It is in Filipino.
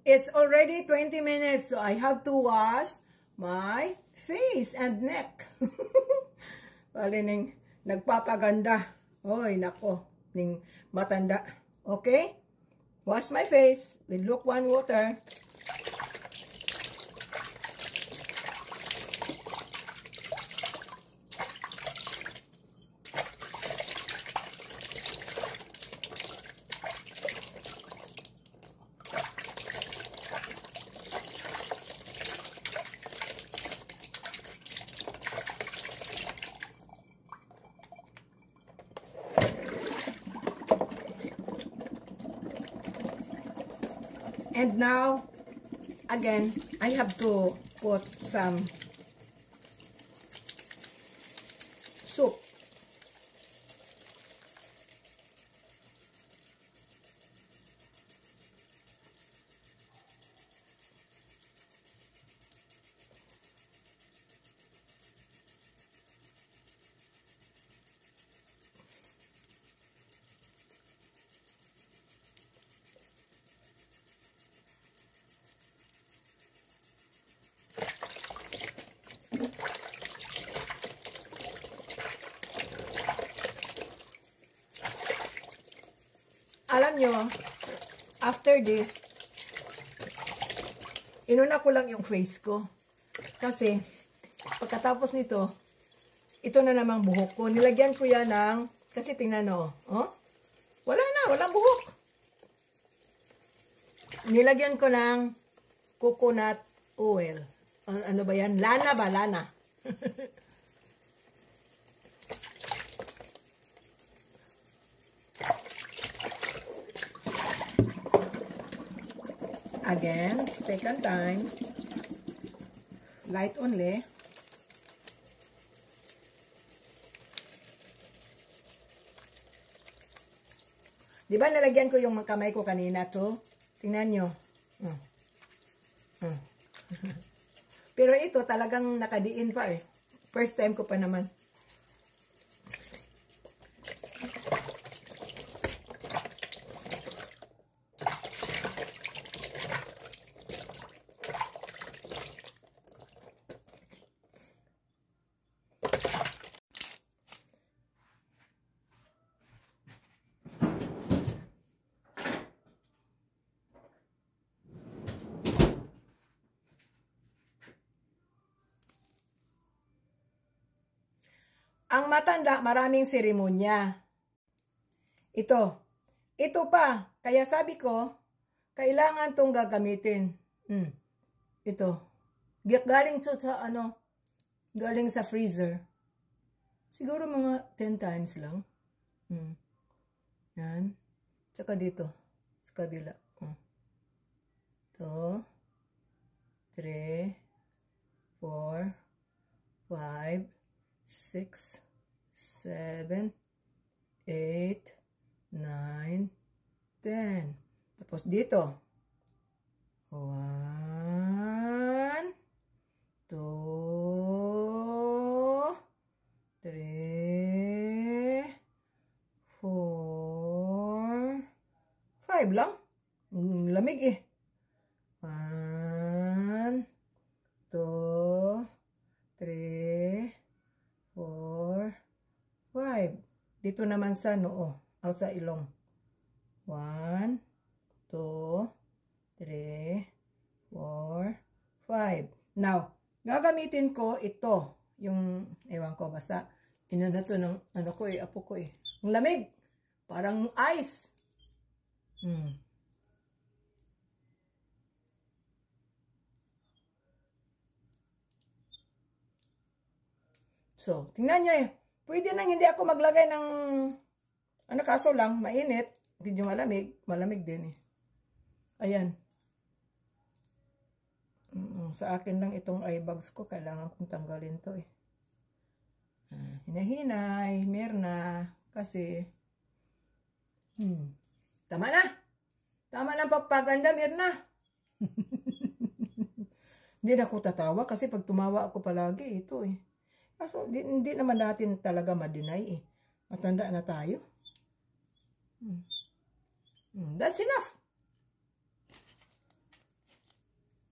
It's already 20 minutes, so I have to wash my face and neck. Palining nagpapaganda. Oy, nako, ning matanda. Okay? Wash my face with lukewarm water. And now, again, I have to put some soup. Alam nyo, after this, inuna ko lang yung face ko. Kasi, pagkatapos nito, ito na namang buhok ko. Nilagyan ko yan ng, kasi tingnan nyo, oh, wala na, walang buhok. Nilagyan ko ng coconut oil. Ano ba yan? Lana ba? Lana. Again, second time, light only. Diba nalagyan ko yung kamay ko kanina to? Tingnan nyo. Pero ito talagang nakadiin pa eh. First time ko pa naman. Ang matanda, maraming seremonya. Ito pa. Kaya sabi ko, kailangan tong gagamitin. Ito. Galing sa ano, galing sa freezer. Siguro mga 10 times lang. Yan. Tsaka dito, sa kabila. Ito. 3, 4, 5, 6, 7, 8, 9, 10. Tapos dito. 1, 2, 3, 4, 5 lang. Lamig eh. 1, 2, 3, 4, 5. Dito naman sa noo, o sa ilong. 1, 2, 3, 4, 5. Now, gagamitin ko ito. Yung, ewan ko, basta, tinanat to ng, ano ko eh, apo ko eh. Ang lamig. Parang ice. So, tingnan nyo eh. Pwede nang hindi ako maglagay ng, ano kaso lang, mainit. Medyo malamig. Malamig din eh. Ayan. Sa akin lang itong eye bags ko. Kailangan kong tanggalin to eh. Hinahinay. Mirna. Kasi, tama na. Tama na papaganda, Mirna. Hindi na ako tatawa kasi pag tumawa ako palagi, ito eh. So, hindi naman natin talaga ma-deny eh. Matanda na tayo. That's enough.